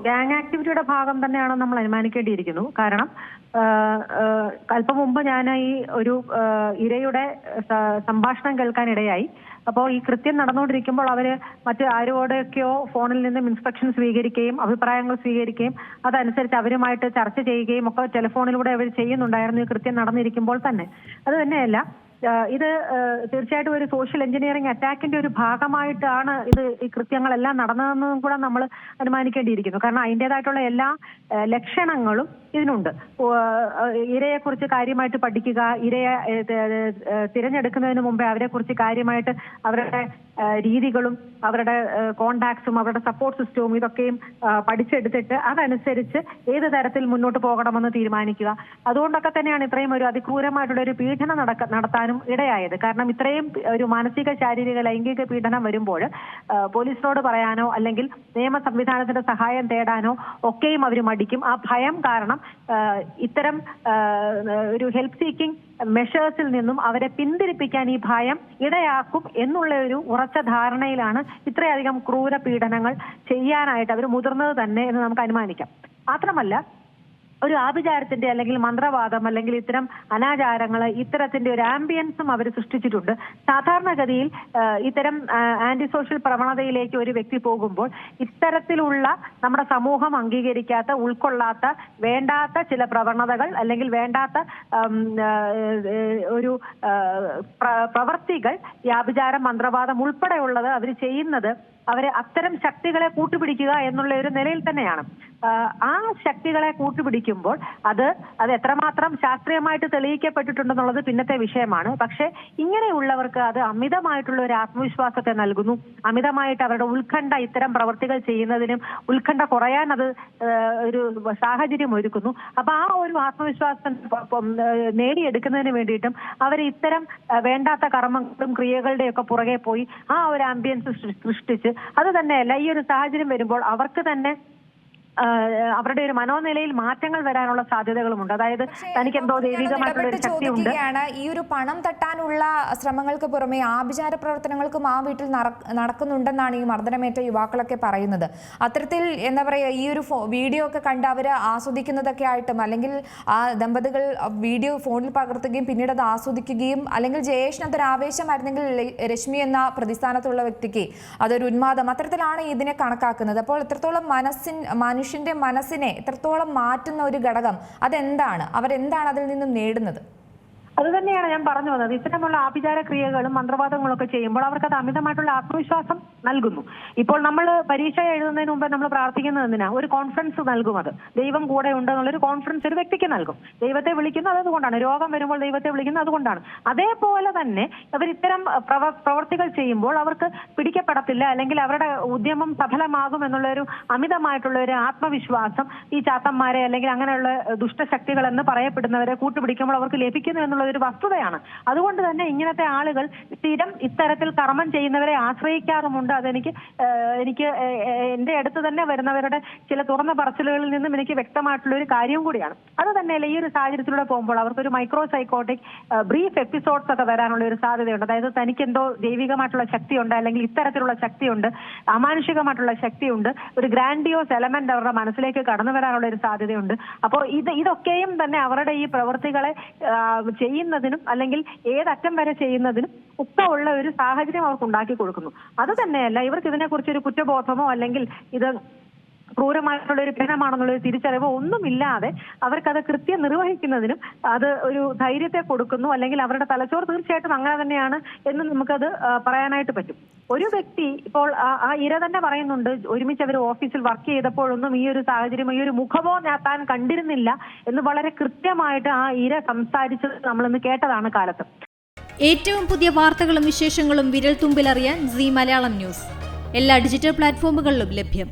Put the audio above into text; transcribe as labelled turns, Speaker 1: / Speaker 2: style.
Speaker 1: Gang ആക്ടിവിറ്റിയുടെ ഭാഗം തന്നെയാണെന്ന് നമ്മൾ അനുമാനിക്കേണ്ടിയിരിക്കുന്നു. കാരണം അല്പം മുമ്പ് ഞാൻ ഈ ഒരു ഇരയുടെ സംഭാഷണം കേൾക്കാനിടയായി. അപ്പോൾ ഈ കൃത്യം നടന്നുകൊണ്ടിരിക്കുമ്പോൾ അവര് മറ്റു ആരോടൊക്കെയോ ഫോണിൽ നിന്നും ഇൻസ്ട്രക്ഷൻ സ്വീകരിക്കുകയും അഭിപ്രായങ്ങൾ സ്വീകരിക്കുകയും അതനുസരിച്ച് അവരുമായിട്ട് ചർച്ച ചെയ്യുകയും ഒക്കെ ടെലിഫോണിലൂടെ അവർ ചെയ്യുന്നുണ്ടായിരുന്നു ഈ കൃത്യം നടന്നിരിക്കുമ്പോൾ തന്നെ. അത് തന്നെയല്ല, ഇത് തീർച്ചയായിട്ടും ഒരു സോഷ്യൽ എഞ്ചിനീയറിംഗ് അറ്റാക്കിന്റെ ഒരു ഭാഗമായിട്ടാണ് ഈ കൃത്യങ്ങളെല്ലാം നടന്നതെന്നും കൂടെ നമ്മൾ അനുമാനിക്കേണ്ടിയിരിക്കുന്നു. കാരണം അതിൻ്റെതായിട്ടുള്ള എല്ലാ ലക്ഷണങ്ങളും ഇതിനുണ്ട്. ഇരയെക്കുറിച്ച് കാര്യമായിട്ട് പഠിക്കുക, ഇരയെ തിരഞ്ഞെടുക്കുന്നതിന് മുമ്പേ അവരെക്കുറിച്ച് കാര്യമായിട്ട് അവരുടെ രീതികളും അവരുടെ കോണ്ടാക്ട്സും അവരുടെ സപ്പോർട്ട് സിസ്റ്റവും ഇതൊക്കെയും പഠിച്ചെടുത്തിട്ട് അതനുസരിച്ച് ഏത് തരത്തിൽ മുന്നോട്ട് പോകണമെന്ന് തീരുമാനിക്കുക. അതുകൊണ്ടൊക്കെ തന്നെയാണ് ഇത്രയും ഒരു അതിക്രൂരമായിട്ടുള്ള ഒരു പീഡനം നടത്താനും ഇടയായത്. കാരണം ഇത്രയും ഒരു മാനസിക ശാരീരിക ലൈംഗിക പീഡനം വരുമ്പോൾ പോലീസിനോട് പറയാനോ അല്ലെങ്കിൽ നിയമ സംവിധാനത്തിന്റെ സഹായം തേടാനോ ഒക്കെയും അവർ മടിക്കും. ആ ഭയം കാരണം ഇത്തരം ഒരു ഹെൽപ്പ് സീക്കിംഗ് മെഷേഴ്സിൽ നിന്നും അവരെ പിന്തിരിപ്പിക്കാൻ ഈ ഭയം ഇടയാക്കും എന്നുള്ള ഒരു ഉറച്ച ധാരണയിലാണ് ഇത്രയധികം ക്രൂര പീഡനങ്ങൾ ചെയ്യാനായിട്ട് അവർ മുതിർന്നത് തന്നെ എന്ന് നമുക്ക് അനുമാനിക്കാം. മാത്രമല്ല, ഒരു ആഭിചാരത്തിന്റെ അല്ലെങ്കിൽ മന്ത്രവാദം അല്ലെങ്കിൽ ഇത്തരം അനാചാരങ്ങൾ ഇത്തരത്തിന്റെ ഒരു ആംബിയൻസും അവർ സൃഷ്ടിച്ചിട്ടുണ്ട്. സാധാരണഗതിയിൽ ഇത്തരം ആന്റി സോഷ്യൽ പ്രവണതയിലേക്ക് ഒരു വ്യക്തി പോകുമ്പോൾ ഇത്തരത്തിലുള്ള നമ്മുടെ സമൂഹം അംഗീകരിക്കാത്ത, ഉൾക്കൊള്ളാത്ത, വേണ്ടാത്ത ചില പ്രവണതകൾ അല്ലെങ്കിൽ വേണ്ടാത്ത ഒരു പ്രവർത്തികൾ, ഈ ആഭിചാരം, മന്ത്രവാദം ഉൾപ്പെടെയുള്ളത് അവർ ചെയ്യുന്നത് അവരെ അത്തരം ശക്തികളെ കൂട്ടുപിടിക്കുക എന്നുള്ള ഒരു നിലയിൽ തന്നെയാണ്. ആ ശക്തികളെ കൂട്ടുപിടിക്കുമ്പോൾ അത് എത്രമാത്രം ശാസ്ത്രീയമായിട്ട് തെളിയിക്കപ്പെട്ടിട്ടുണ്ടെന്നുള്ളത് പിന്നത്തെ വിഷയമാണ്. പക്ഷെ ഇങ്ങനെയുള്ളവർക്ക് അത് അമിതമായിട്ടുള്ള ഒരു ആത്മവിശ്വാസത്തെ നൽകുന്നു. അമിതമായിട്ട് അവരുടെ ഉത്കണ്ഠ ഇത്തരം പ്രവർത്തികൾ ചെയ്യുന്നതിനും ഉത്കണ്ഠ കുറയാൻ അത് ഒരു സാഹചര്യം ഒരുക്കുന്നു. അപ്പൊ ആ ഒരു ആത്മവിശ്വാസം നേടിയെടുക്കുന്നതിന് വേണ്ടിയിട്ടും അവർ ഇത്തരം വേണ്ടാത്ത കർമ്മങ്ങളും ക്രിയകളുടെയൊക്കെ പുറകെ പോയി ആ ഒരു ആംബിയൻസ് സൃഷ്ടിച്ച്, അത് തന്നെയല്ല ഈ ഒരു സാഹചര്യം വരുമ്പോൾ അവർക്ക് തന്നെ അവരുടെ ഒരു മനോനിലയിൽ മാറ്റങ്ങൾ വരാനുള്ള സാധ്യതകളുമുണ്ട്. അതായത് തനിക്ക് എന്തോ ദൈവികമായിട്ടുള്ള ഒരു ശക്തിയുണ്ട്.
Speaker 2: ഈ ഒരു പണം തട്ടാനുള്ള ശ്രമങ്ങൾക്ക് പുറമെ ആഭിചാര പ്രവർത്തനങ്ങൾക്കും ആ വീട്ടിൽ നടക്കുന്നുണ്ടെന്നാണ് ഈ മർദ്ദനമേറ്റ യുവാക്കളൊക്കെ പറയുന്നത്. അത്തരത്തിൽ എന്താ പറയുക, ഈ ഒരു വീഡിയോ ഒക്കെ കണ്ട് അവർ ആസ്വദിക്കുന്നതൊക്കെ ആയിട്ടും, അല്ലെങ്കിൽ ആ ദമ്പതികൾ വീഡിയോ ഫോണിൽ പകർത്തുകയും പിന്നീട് അത് ആസ്വദിക്കുകയും, അല്ലെങ്കിൽ ജയേഷിന് അതൊരു ആവേശമായിരുന്നെങ്കിൽ രശ്മി എന്ന പ്രതിസ്ഥാനത്തുള്ള വ്യക്തിക്ക് അതൊരു ഉന്മാദം, അത്തരത്തിലാണ് ഇതിനെ കണക്കാക്കുന്നത്. അപ്പോൾ ഇത്രത്തോളം മനുഷ്യന്റെ മനസ്സിനെ എത്രത്തോളം മാറ്റുന്ന ഒരു ഘടകം അതെന്താണ്? അവരെന്താണ് അതിൽ നിന്നും നേടുന്നത്?
Speaker 1: അത് തന്നെയാണ് ഞാൻ പറഞ്ഞു വന്നത്. ഇത്തരമുള്ള ആഭിചാര ക്രിയകളും മന്ത്രവാദങ്ങളും ഒക്കെ ചെയ്യുമ്പോൾ അവർക്ക് അത് അമിതമായിട്ടുള്ള ആത്മവിശ്വാസം നൽകുന്നു. ഇപ്പോൾ നമ്മൾ പരീക്ഷ എഴുതുന്നതിന് മുമ്പ് നമ്മൾ പ്രാർത്ഥിക്കുന്നത് എന്തിനാ? ഒരു കോൺഫിഡൻസ് നൽകും. അത് ദൈവം കൂടെ ഉണ്ടെന്നുള്ളൊരു കോൺഫിഡൻസ് ഒരു വ്യക്തിക്ക് നൽകും. ദൈവത്തെ വിളിക്കുന്നത് അതുകൊണ്ടാണ്. രോഗം വരുമ്പോൾ ദൈവത്തെ വിളിക്കുന്നത് അതുകൊണ്ടാണ്. അതേപോലെ തന്നെ അവർ ഇത്തരം പ്രവർത്തികൾ ചെയ്യുമ്പോൾ അവർക്ക് പിടിക്കപ്പെടത്തില്ല, അല്ലെങ്കിൽ അവരുടെ ഉദ്യമം സഫലമാകും എന്നുള്ളൊരു അമിതമായിട്ടുള്ള ഒരു ആത്മവിശ്വാസം ഈ ചാത്തന്മാരെ അല്ലെങ്കിൽ അങ്ങനെയുള്ള ദുഷ്ടശക്തികൾ എന്ന് പറയപ്പെടുന്നവരെ കൂട്ടുപിടിക്കുമ്പോൾ അവർക്ക് ലഭിക്കുന്നു എന്നുള്ള ഒരു വസ്തുതയാണ്. അതുകൊണ്ട് തന്നെ ഇങ്ങനത്തെ ആളുകൾ സ്ഥിരം ഇത്തരത്തിൽ കർമ്മം ചെയ്യുന്നവരെ ആശ്രയിക്കാറുമുണ്ട്. അതെനിക്ക് എന്റെ അടുത്ത് തന്നെ വരുന്നവരുടെ ചില തുറന്ന പറച്ചിലുകളിൽ നിന്നും എനിക്ക് വ്യക്തമായിട്ടുള്ള ഒരു കാര്യവും കൂടിയാണ്. അത് തന്നെയല്ല, ഈ ഒരു സാഹചര്യത്തിലൂടെ പോകുമ്പോൾ അവർക്കൊരു മൈക്രോ സൈക്കോട്ടിക് ബ്രീഫ് എപ്പിസോഡ്സ് ഒക്കെ വരാനുള്ള ഒരു സാധ്യതയുണ്ട്. അതായത് തനിക്ക് എന്തോ ദൈവികമായിട്ടുള്ള ശക്തിയുണ്ട്, അല്ലെങ്കിൽ ഇത്തരത്തിലുള്ള ശക്തിയുണ്ട്, അമാനുഷികമായിട്ടുള്ള ശക്തിയുണ്ട്, ഒരു ഗ്രാൻഡിയോസ് എലമെന്റ് അവരുടെ മനസ്സിലേക്ക് കടന്നു വരാനുള്ള ഒരു സാധ്യതയുണ്ട്. അപ്പോൾ ഇതൊക്കെയും തന്നെ അവരുടെ ഈ പ്രവൃത്തികളെ ചെയ്യുന്നതിനും അല്ലെങ്കിൽ ഏതറ്റം വരെ ചെയ്യുന്നതിനും ഒക്കെ ഉള്ള ഒരു സാഹചര്യം അവർക്ക് ഉണ്ടാക്കി കൊടുക്കുന്നു. അത് തന്നെയല്ല, ഇവർക്ക് ഇതിനെക്കുറിച്ചൊരു കുറ്റബോധമോ അല്ലെങ്കിൽ ഇത് ക്രൂരമായിട്ടുള്ള ഒരു പീഡനമാണെന്നുള്ള ഒരു തിരിച്ചറിവോ ഒന്നുമില്ലാതെ അവർക്കത് കൃത്യം നിർവഹിക്കുന്നതിനും അത് ഒരു ധൈര്യത്തെ കൊടുക്കുന്നു. അല്ലെങ്കിൽ അവരുടെ തലച്ചോറ് തീർച്ചയായിട്ടും അങ്ങനെ തന്നെയാണ് എന്ന് നമുക്കത് പറയാനായിട്ട് പറ്റും. ഒരു വ്യക്തി ഇപ്പോൾ ആ ഇര തന്നെ പറയുന്നുണ്ട്, ഒരുമിച്ച് അവർ ഓഫീസിൽ വർക്ക് ചെയ്തപ്പോഴൊന്നും ഈ ഒരു സാഹചര്യം, ഈ ഒരു മുഖമോ താൻ കണ്ടിരുന്നില്ല എന്ന് വളരെ കൃത്യമായിട്ട് ആ ഇര സംസാരിച്ചത് നമ്മളിന്ന് കേട്ടതാണ് കാലത്ത്.
Speaker 3: ഏറ്റവും പുതിയ വാർത്തകളും വിശേഷങ്ങളും വിരൽ തുമ്പിലറിയാൻ സീ മലയാളം ന്യൂസ് എല്ലാ ഡിജിറ്റൽ പ്ലാറ്റ്ഫോമുകളിലും ലഭ്യം.